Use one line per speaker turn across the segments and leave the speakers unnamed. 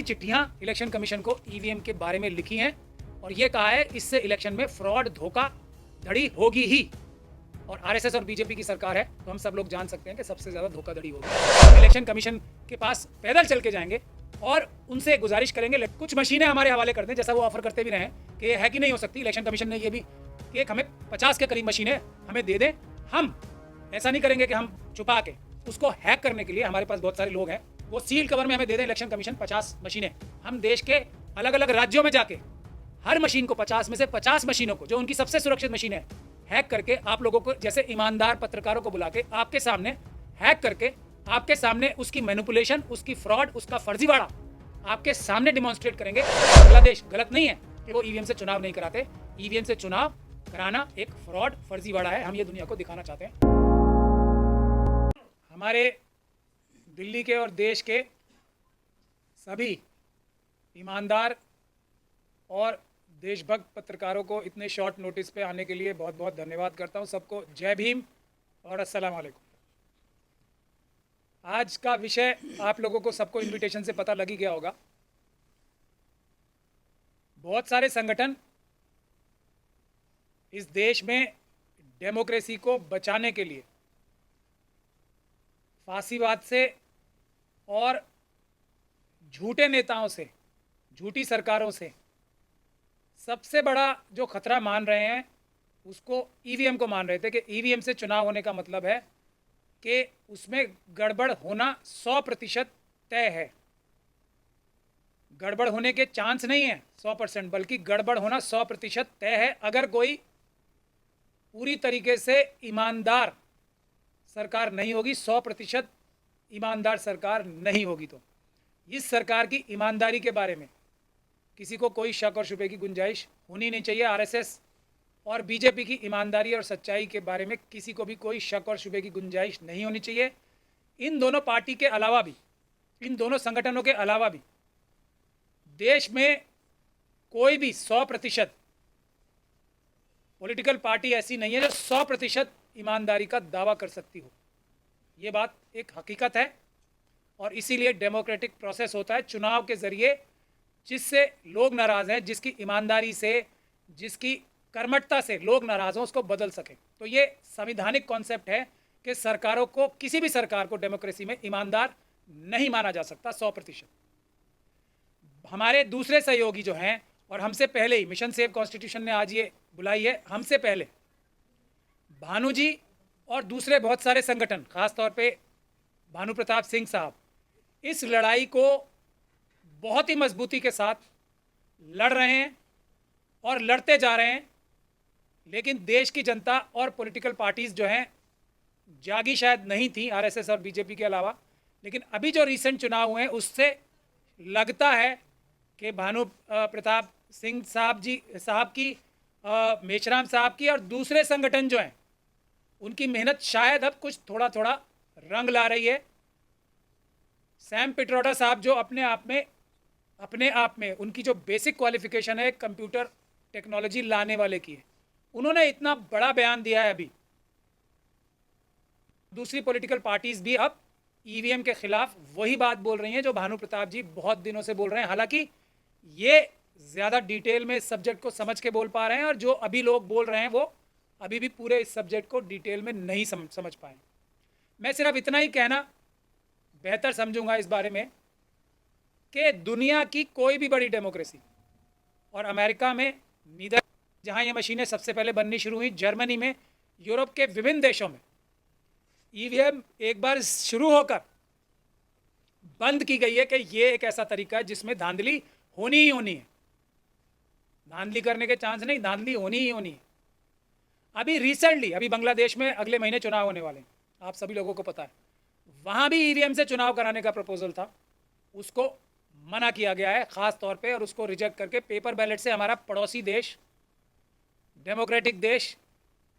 चिट्ठियां election commission को EVM के बारे में लिखी हैं और ये कहा है इससे इलेक्शन में फ्रॉड धोखाधड़ी होगी ही। और आरएसएस और बीजेपी की सरकार है तो हम सब लोग जान सकते हैं कि सबसे ज्यादा धोखाधड़ी होगी। इलेक्शन कमीशन के पास पैदल चल के जाएंगे और उनसे गुजारिश करेंगे कुछ मशीनें हमारे हवाले कर दें, जैसा वो ऑफर करते भी रहे कि ये है कि नहीं हो सकती। इलेक्शन कमीशन ने ये भी कि एक हमें 50 के करीब मशीनें हमें दे दें। हम ऐसा नहीं करेंगे कि हम छुपा के उसको हैक करने के लिए हमारे पास बहुत सारे लोग हैं, वो सील कवर में हमें दे दें इलेक्शन कमीशन 50 मशीनें। हम देश के अलग अलग राज्यों में जाके हर मशीन को 50 में से 50 मशीनों को, जो उनकी सबसे सुरक्षित मशीन है, हैक करके आप लोगों को, जैसे ईमानदार पत्रकारों को बुला के आपके सामने हैक करके आपके सामने उसकी मैनिपुलेशन, उसकी फ्रॉड, उसका फर्जीवाड़ा आपके सामने डिमॉन्स्ट्रेट करेंगे। बांग्लादेश गलत नहीं है कि वो ईवीएम से चुनाव नहीं कराते। ईवीएम से चुनाव कराना एक फ्रॉड फर्जीवाड़ा है। हम ये दुनिया को दिखाना चाहते हैं। हमारे दिल्ली के और देश के सभी ईमानदार और देशभक्त पत्रकारों को इतने शॉर्ट नोटिस पे आने के लिए बहुत बहुत धन्यवाद करता हूं। सबको जय भीम और अस्सलाम वालेकुम। आज का विषय आप लोगों को सबको इनविटेशन से पता लग ही गया होगा। बहुत सारे संगठन इस देश में डेमोक्रेसी को बचाने के लिए फांसीवाद से और झूठे नेताओं से, झूठी सरकारों से सबसे बड़ा जो खतरा मान रहे हैं उसको ईवीएम को मान रहे थे कि ईवीएम से चुनाव होने का मतलब है कि उसमें गड़बड़ होना 100% तय है। गड़बड़ होने के चांस नहीं है 100%, बल्कि गड़बड़ होना 100% तय है अगर कोई पूरी तरीके से ईमानदार सरकार नहीं होगी। 100% ईमानदार सरकार नहीं होगी तो इस सरकार की ईमानदारी के बारे में किसी को कोई शक और शुबे की गुंजाइश होनी नहीं चाहिए। आरएसएस और बीजेपी की ईमानदारी और सच्चाई के बारे में किसी को भी कोई शक और शुबे की गुंजाइश नहीं होनी चाहिए। इन दोनों पार्टी के अलावा भी, इन दोनों संगठनों के अलावा भी देश में कोई भी 100% पॉलिटिकल पार्टी ऐसी नहीं है जो 100% ईमानदारी का दावा कर सकती हो। ये बात एक हकीकत है और इसीलिए डेमोक्रेटिक प्रोसेस होता है चुनाव के ज़रिए, जिससे लोग नाराज़ हैं, जिसकी ईमानदारी से, जिसकी कर्मठता से लोग नाराज़ हों, उसको बदल सकें। तो ये संवैधानिक कॉन्सेप्ट है कि सरकारों को, किसी भी सरकार को डेमोक्रेसी में ईमानदार नहीं माना जा सकता 100%। हमारे दूसरे सहयोगी जो हैं और हमसे पहले ही मिशन सेव कॉन्स्टिट्यूशन ने आज ये बुलाई है, हमसे पहले भानु जी और दूसरे बहुत सारे संगठन, खास तौर पे भानु प्रताप सिंह साहब, इस लड़ाई को बहुत ही मजबूती के साथ लड़ रहे हैं और लड़ते जा रहे हैं। लेकिन देश की जनता और पॉलिटिकल पार्टीज़ जो हैं जागी शायद नहीं थी, आरएसएस और बीजेपी के अलावा, लेकिन अभी जो रीसेंट चुनाव हुए हैं उससे लगता है कि भानु प्रताप सिंह साहब की, मेशराम साहब की और दूसरे संगठन जो हैं उनकी मेहनत शायद अब कुछ थोड़ा थोड़ा रंग ला रही है। सैम पिट्रोडा साहब जो अपने आप में उनकी जो बेसिक क्वालिफिकेशन है कंप्यूटर टेक्नोलॉजी लाने वाले की है, उन्होंने इतना बड़ा बयान दिया है। अभी दूसरी पॉलिटिकल पार्टीज़ भी अब ईवीएम के खिलाफ वही बात बोल रही हैं जो भानु प्रताप जी बहुत दिनों से बोल रहे हैं। हालांकि ये ज़्यादा डिटेल में सब्जेक्ट को समझ के बोल पा रहे हैं और जो अभी लोग बोल रहे हैं वो अभी भी पूरे इस सब्जेक्ट को डिटेल में नहीं समझ पाए। मैं सिर्फ इतना ही कहना बेहतर समझूंगा इस बारे में कि दुनिया की कोई भी बड़ी डेमोक्रेसी, और अमेरिका में नीदर, जहां ये मशीनें सबसे पहले बननी शुरू हुई, जर्मनी में, यूरोप के विभिन्न देशों में ईवीएम एक बार शुरू होकर बंद की गई है कि ये एक ऐसा तरीका है जिसमें धांधली होनी ही होनी है। धांधली करने के चांस नहीं, धांधली होनी ही होनी है। अभी रिसेंटली, अभी बांग्लादेश में अगले महीने चुनाव होने वाले हैं, आप सभी लोगों को पता है। वहाँ भी ईवीएम से चुनाव कराने का प्रपोजल था, उसको मना किया गया है ख़ास तौर पे, और उसको रिजेक्ट करके पेपर बैलेट से हमारा पड़ोसी देश, डेमोक्रेटिक देश,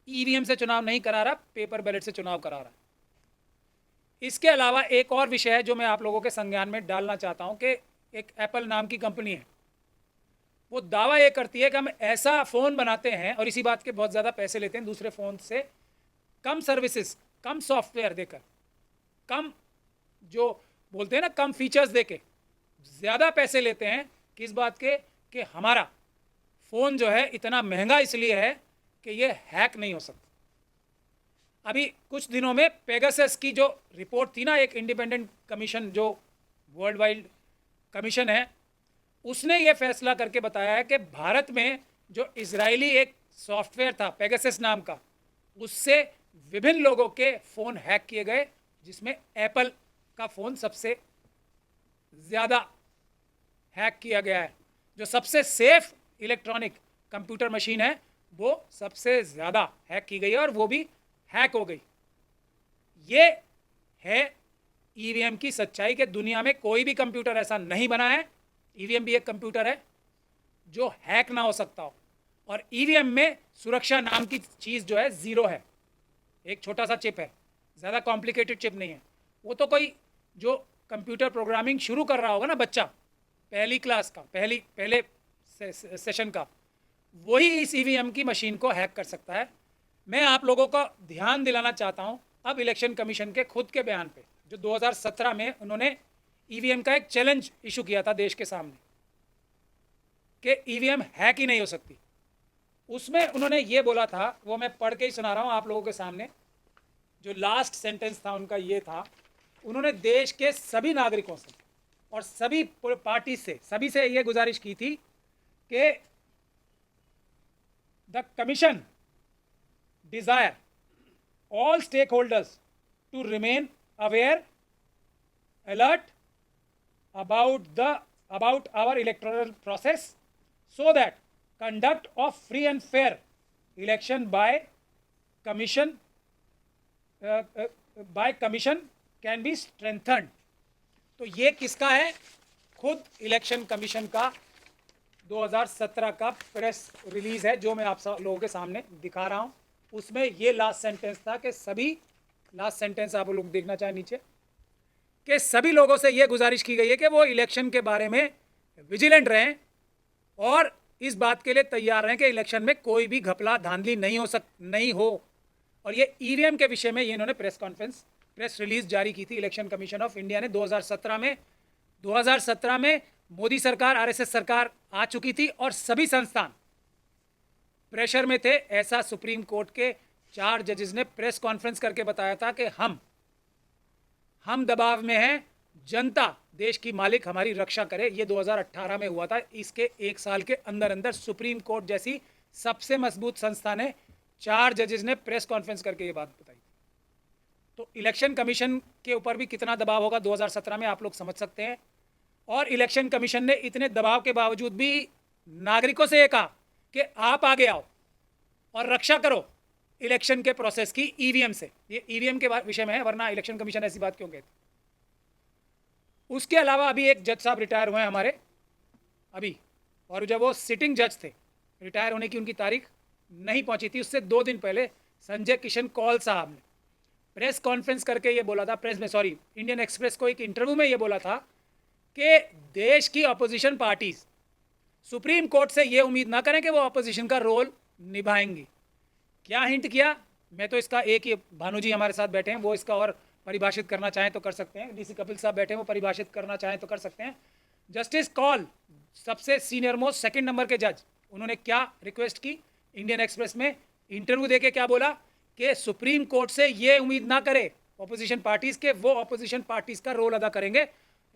ईवीएम से चुनाव नहीं करा रहा, पेपर बैलेट से चुनाव करा रहा। इसके अलावा एक और विषय है जो मैं आप लोगों के संज्ञान में डालना चाहता हूँ कि एक एप्पल नाम की कंपनी है, वो दावा ये करती है कि हम ऐसा फ़ोन बनाते हैं, और इसी बात के बहुत ज़्यादा पैसे लेते हैं दूसरे फ़ोन से, कम सर्विसेज, कम सॉफ्टवेयर देकर, कम जो बोलते हैं ना, कम फीचर्स देके ज़्यादा पैसे लेते हैं किस बात के, कि हमारा फ़ोन जो है इतना महंगा इसलिए है कि ये हैक नहीं हो सकता। अभी कुछ दिनों में पेगासस की जो रिपोर्ट थी ना, एक इंडिपेंडेंट कमीशन जो वर्ल्ड वाइड कमीशन है, उसने ये फैसला करके बताया है कि भारत में जो इजरायली एक सॉफ्टवेयर था पेगासस नाम का, उससे विभिन्न लोगों के फ़ोन हैक किए गए, जिसमें एप्पल का फ़ोन सबसे ज़्यादा हैक किया गया है। जो सबसे सेफ इलेक्ट्रॉनिक कंप्यूटर मशीन है वो सबसे ज़्यादा हैक की गई है, और वो भी हैक हो गई। ये है ईवीएम की सच्चाई कि दुनिया में कोई भी कंप्यूटर ऐसा नहीं बना है, ईवीएम भी एक कंप्यूटर है जो हैक ना हो सकता हो। और ईवीएम में सुरक्षा नाम की चीज़ जो है ज़ीरो है, एक छोटा सा चिप है, ज़्यादा कॉम्प्लिकेटेड चिप नहीं है। वो तो कोई जो कंप्यूटर प्रोग्रामिंग शुरू कर रहा होगा ना बच्चा, पहली क्लास का, पहले सेशन का, वही इस ईवीएम की मशीन को हैक कर सकता है। मैं आप लोगों का ध्यान दिलाना चाहता हूं अब इलेक्शन कमीशन के खुद के बयान पे, जो 2017 में उन्होंने ईवीएम का एक चैलेंज इशू किया था देश के सामने कि ईवीएम हैक ही नहीं हो सकती। उसमें उन्होंने ये बोला था, वो मैं पढ़ के ही सुना रहा हूं आप लोगों के सामने। जो लास्ट सेंटेंस था उनका ये था, उन्होंने देश के सभी नागरिकों से और सभी पार्टी से, सभी से ये गुजारिश की थी कि the commission desire all stakeholders to remain aware, alert about our electoral process, so that conduct of free and fair election by commission can be strengthened। तो ये किसका है? खुद इलेक्शन कमीशन का 2017 का प्रेस रिलीज है जो मैं आप सब लोगों के सामने दिखा रहा हूँ। उसमें ये लास्ट सेंटेंस था कि सभी, लास्ट सेंटेंस आप लोग देखना चाहें नीचे, कि सभी लोगों से ये गुजारिश की गई है कि वो इलेक्शन के बारे में विजिलेंट रहें और इस बात के लिए तैयार रहें कि इलेक्शन में कोई भी घपला धांधली नहीं हो। और ये ईवीएम के विषय में ये इन्होंने प्रेस रिलीज जारी की थी इलेक्शन कमीशन ऑफ इंडिया ने 2017 में मोदी सरकार, आरएसएस सरकार आ चुकी थी और सभी संस्थान प्रेशर में थे। ऐसा सुप्रीम कोर्ट के 4 जजेस ने प्रेस कॉन्फ्रेंस करके बताया था कि हम दबाव में हैं, जनता देश की मालिक हमारी रक्षा करे। ये 2018 में हुआ था। इसके 1 साल के अंदर अंदर सुप्रीम कोर्ट जैसी सबसे मजबूत संस्था ने, 4 जजेस ने प्रेस कॉन्फ्रेंस करके ये बात बताई। तो इलेक्शन कमीशन के ऊपर भी कितना दबाव होगा 2017 में आप लोग समझ सकते हैं। और इलेक्शन कमीशन ने इतने दबाव के बावजूद भी नागरिकों से ये कहा कि आप आगे आओ और रक्षा करो इलेक्शन के प्रोसेस की ईवीएम से। ये ईवीएम के विषय में है, वरना इलेक्शन कमीशन ऐसी बात क्यों कहती। उसके अलावा अभी एक जज साहब रिटायर हुए हैं हमारे अभी, और जब वो सिटिंग जज थे, रिटायर होने की उनकी तारीख नहीं पहुंची थी, उससे 2 दिन पहले संजय किशन कौल साहब ने प्रेस कॉन्फ्रेंस करके ये बोला था, इंडियन एक्सप्रेस को एक इंटरव्यू में ये बोला था कि देश की अपोजिशन पार्टीज सुप्रीम कोर्ट से ये उम्मीद ना करें कि वो अपोजिशन का रोल निभाएंगी। क्या हिंट किया? मैं तो इसका एक ही, भानु जी हमारे साथ बैठे हैं, वो इसका और परिभाषित करना चाहें तो कर सकते हैं। डीसी कपिल साहब बैठे हैं, वो परिभाषित करना चाहें तो कर सकते हैं। जस्टिस कौल सबसे सीनियर मोस्ट 2nd नंबर के जज, उन्होंने क्या रिक्वेस्ट की इंडियन एक्सप्रेस में इंटरव्यू देके, क्या बोला कि सुप्रीम कोर्ट से ये उम्मीद ना करे अपोजिशन पार्टीज के वो अपोजिशन पार्टीज का रोल अदा करेंगे।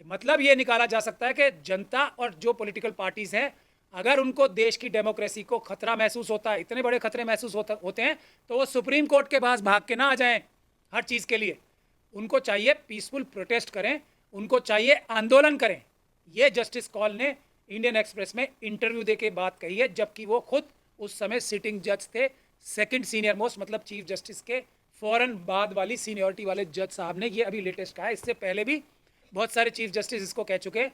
मतलब ये निकाला जा सकता है कि जनता और जो पॉलिटिकल पार्टीज हैं, अगर उनको देश की डेमोक्रेसी को खतरा महसूस होता है, इतने बड़े खतरे महसूस होते हैं, तो वो सुप्रीम कोर्ट के पास भाग के ना आ जाएं हर चीज़ के लिए। उनको चाहिए पीसफुल प्रोटेस्ट करें, उनको चाहिए आंदोलन करें। ये जस्टिस कौल ने इंडियन एक्सप्रेस में इंटरव्यू देके बात कही है, जबकि वो खुद उस समय सिटिंग जज थे, 2nd सीनियर मोस्ट, मतलब चीफ जस्टिस के फौरन बाद वाली सीनियरिटी वाले जज साहब ने ये अभी लेटेस्ट कहा है। इससे पहले भी बहुत सारे चीफ जस्टिस इसको कह चुके हैं।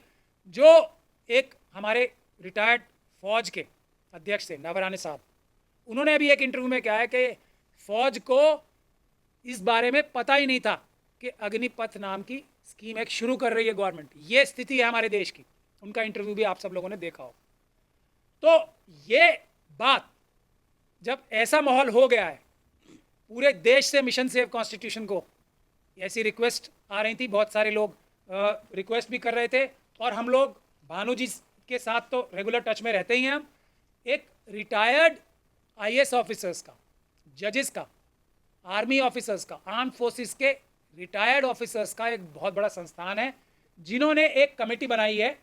जो एक हमारे रिटायर्ड फौज के अध्यक्ष थे नवराने साहब, उन्होंने अभी एक इंटरव्यू में कहा है कि फौज को इस बारे में पता ही नहीं था कि अग्निपथ नाम की स्कीम एक शुरू कर रही है गवर्नमेंट। ये स्थिति है हमारे देश की। उनका इंटरव्यू भी आप सब लोगों ने देखा हो। तो ये बात, जब ऐसा माहौल हो गया है, पूरे देश से मिशन सेव कॉन्स्टिट्यूशन को ऐसी रिक्वेस्ट आ रही थी, बहुत सारे लोग रिक्वेस्ट भी कर रहे थे और हम लोग भानु जी के साथ तो रेगुलर टच में रहते ही हैं हम, एक रिटायर्ड आईएएस ऑफिसर्स का, जजेस का, आर्मी ऑफिसर्स का, आर्म फोर्सेस के रिटायर्ड ऑफिसर्स का एक बहुत बड़ा संस्थान है, जिन्होंने एक कमेटी बनाई है,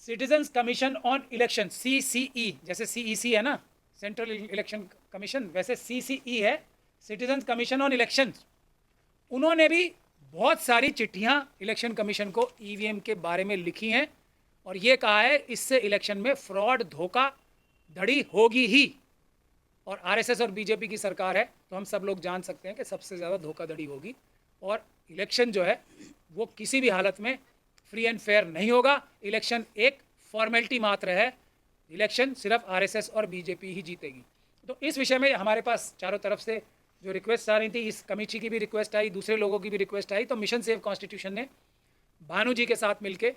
citizens commission on election, CCE, जैसे CEC है ना सेंट्रल इलेक्शन कमीशन, वैसे CCE है, सिटीजन्स कमीशन ऑन इलेक्शन। उन्होंने भी बहुत सारी चिट्ठियां इलेक्शन कमीशन को ईवीएम के बारे में लिखी हैं और ये कहा है इससे इलेक्शन में फ्रॉड, धोखा धड़ी होगी ही। और आरएसएस और बीजेपी की सरकार है तो हम सब लोग जान सकते हैं कि सबसे ज़्यादा धोखाधड़ी होगी और इलेक्शन जो है वो किसी भी हालत में फ्री एंड फेयर नहीं होगा। इलेक्शन एक फॉर्मेलिटी मात्र है, इलेक्शन सिर्फ आरएसएस और बीजेपी ही जीतेगी। तो इस विषय में हमारे पास चारों तरफ से जो रिक्वेस्ट आ रही थी, इस कमेटी की भी रिक्वेस्ट आई, दूसरे लोगों की भी रिक्वेस्ट आई, तो मिशन सेव कॉन्स्टिट्यूशन ने भानु जी के साथ मिलके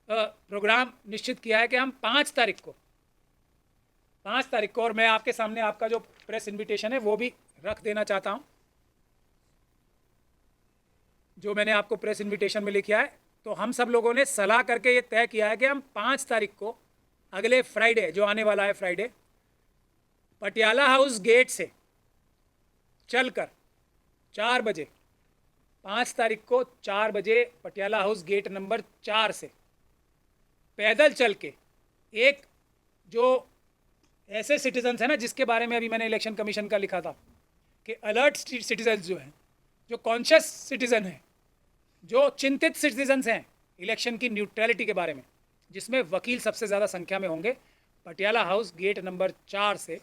प्रोग्राम निश्चित किया है कि हम 5 तारीख को, और मैं आपके सामने आपका जो प्रेस इन्विटेशन है वो भी रख देना चाहता हूं, जो मैंने आपको प्रेस इन्विटेशन में लिखा है। तो हम सब लोगों ने सलाह करके ये तय किया है कि हम 5 तारीख को, अगले फ्राइडे जो आने वाला है फ्राइडे, पटियाला हाउस गेट से चलकर 4 बजे, 5 तारीख को 4 बजे पटियाला हाउस गेट नंबर 4 से पैदल चल के, एक जो ऐसे सिटीजन्स हैं ना जिसके बारे में अभी मैंने इलेक्शन कमीशन का लिखा था कि अलर्ट सिटीजन्स जो हैं, जो कॉन्शियस सिटीजन हैं, जो चिंतित सिटीजन्स हैं इलेक्शन की न्यूट्रलिटी के बारे में, जिसमें वकील सबसे ज़्यादा संख्या में होंगे, पटियाला हाउस गेट नंबर 4 से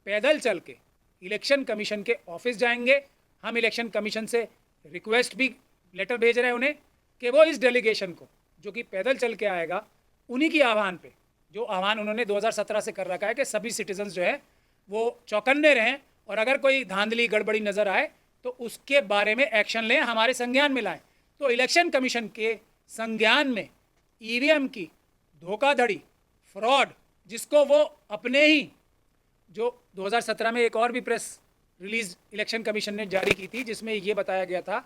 पैदल चल के इलेक्शन कमीशन के ऑफिस जाएंगे। हम इलेक्शन कमीशन से रिक्वेस्ट भी लेटर भेज रहे हैं उन्हें कि वो इस डेलीगेशन को जो कि पैदल चल के आएगा, उन्हीं की आह्वान पे, जो आह्वान उन्होंने 2017 से कर रखा है कि सभी सिटीजन्स जो है वो चौकन्ने रहें और अगर कोई धांधली गड़बड़ी नज़र आए तो उसके बारे में एक्शन लें, हमारे संज्ञान में लाएं। तो इलेक्शन कमीशन के संज्ञान में ईवीएम की धोखाधड़ी, फ्रॉड, जिसको वो अपने ही, जो 2017 में एक और भी प्रेस रिलीज इलेक्शन कमीशन ने जारी की थी जिसमें ये बताया गया था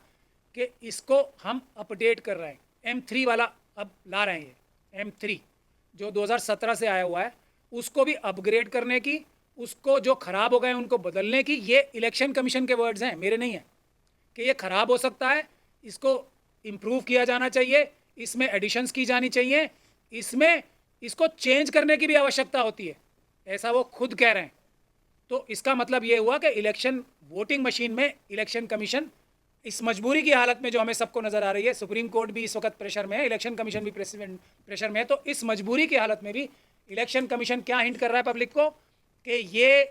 कि इसको हम अपडेट कर रहे हैं, M3 वाला अब ला रहे हैं, ये M3 जो 2017 से आया हुआ है उसको भी अपग्रेड करने की, उसको जो ख़राब हो गए उनको बदलने की, ये इलेक्शन कमीशन के वर्ड्स हैं, मेरे नहीं हैं, कि ये ख़राब हो सकता है, इसको इम्प्रूव किया जाना चाहिए, इसमें एडिशंस की जानी चाहिए, इसमें इसको चेंज करने की भी आवश्यकता होती है, ऐसा वो खुद कह रहे हैं। तो इसका मतलब ये हुआ कि इलेक्शन वोटिंग मशीन में इलेक्शन कमीशन इस मजबूरी की हालत में जो हमें सबको नज़र आ रही है, सुप्रीम कोर्ट भी इस वक्त प्रेशर में है, इलेक्शन कमीशन भी प्रेशर में है, तो इस मजबूरी की हालत में भी इलेक्शन कमीशन क्या हिंट कर रहा है पब्लिक को कि ये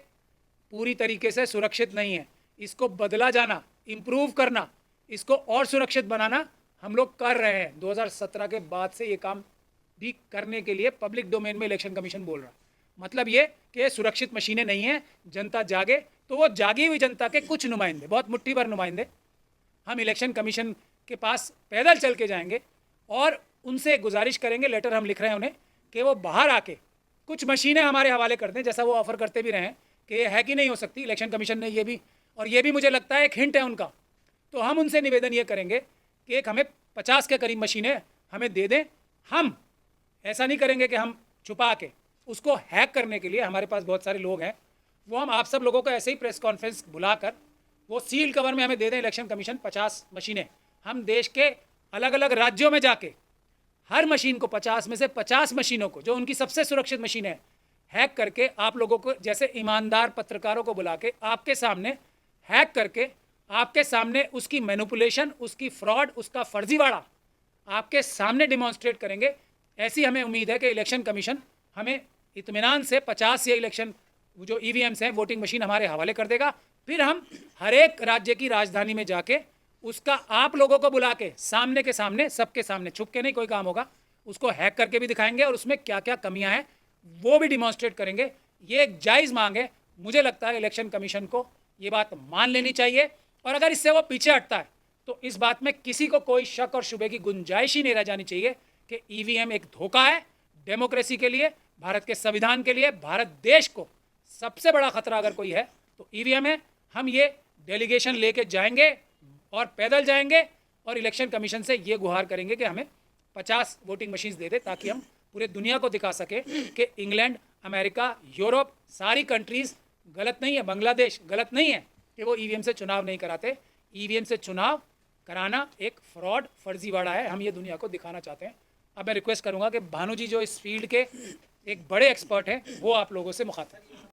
पूरी तरीके से सुरक्षित नहीं है, इसको बदला जाना, इम्प्रूव करना, इसको और सुरक्षित बनाना हम लोग कर रहे हैं। 2017 के बाद से ये काम भी करने के लिए पब्लिक डोमेन में इलेक्शन कमीशन बोल रहा है। मतलब ये कि सुरक्षित मशीनें नहीं हैं, जनता जागे, तो वो जागी हुई जनता के कुछ नुमाइंदे, बहुत मुट्ठी भर नुमाइंदे, हम इलेक्शन कमीशन के पास पैदल चल के जाएंगे और उनसे गुजारिश करेंगे, लेटर हम लिख रहे हैं उन्हें, कि वो बाहर आके कुछ मशीनें हमारे हवाले कर दें, जैसा वो ऑफ़र करते भी रहे हैं कि ये है कि नहीं हो सकती। इलेक्शन कमीशन ने ये भी, और ये भी मुझे लगता है एक हिंट है उनका, तो हम उनसे निवेदन ये करेंगे कि एक हमें 50 के करीब मशीनें हमें दे दें। हम ऐसा नहीं करेंगे कि हम छुपा के, उसको हैक करने के लिए हमारे पास बहुत सारे लोग हैं, वो हम आप सब लोगों को ऐसे ही प्रेस कॉन्फ्रेंस बुलाकर वो सील कवर में हमें दे दें इलेक्शन कमीशन 50 मशीनें। हम देश के अलग अलग राज्यों में जाके हर मशीन को, 50 में से 50 मशीनों को, जो उनकी सबसे सुरक्षित मशीनें हैं, हैक करके आप लोगों को, जैसे ईमानदार पत्रकारों को बुला के आपके सामने हैक करके आपके सामने उसकी मैनिपुलेशन, उसकी फ्रॉड, उसका फर्जीवाड़ा आपके सामने डिमॉन्स्ट्रेट करेंगे। ऐसी हमें उम्मीद है कि इलेक्शन कमीशन हमें इत्मीनान से 50 ये इलेक्शन जो ईवीएम्स हैं, वोटिंग मशीन हमारे हवाले कर देगा। फिर हम हर एक राज्य की राजधानी में जाके उसका आप लोगों को बुला के सामने के सामने, सबके सामने, छुप के नहीं कोई काम होगा, उसको हैक करके भी दिखाएंगे और उसमें क्या क्या कमियां हैं वो भी डिमॉन्स्ट्रेट करेंगे। ये एक जायज़ मांग है, मुझे लगता है इलेक्शन कमीशन को ये बात मान लेनी चाहिए, और अगर इससे वो पीछे हटता है तो इस बात में किसी को कोई शक और शुबे की गुंजाइश ही नहीं रह जानी चाहिए कि ईवीएम एक धोखा है डेमोक्रेसी के लिए, भारत के संविधान के लिए। भारत देश को सबसे बड़ा खतरा अगर कोई है तो ईवीएम है। हम ये डेलीगेशन लेके जाएंगे और पैदल जाएंगे और इलेक्शन कमीशन से ये गुहार करेंगे कि हमें 50 वोटिंग मशीन्स दे दे, ताकि हम पूरे दुनिया को दिखा सके कि इंग्लैंड, अमेरिका, यूरोप, सारी कंट्रीज़ गलत नहीं है, बांग्लादेश गलत नहीं है कि वो ईवीएम से चुनाव नहीं कराते। ईवीएम से चुनाव कराना एक फ्रॉड, फर्जीवाड़ा है। हम ये दुनिया को दिखाना चाहते हैं। अब मैं रिक्वेस्ट करूंगा कि भानु जी जो इस फील्ड के एक बड़े एक्सपर्ट हैं, वो आप लोगों से मुखातिब।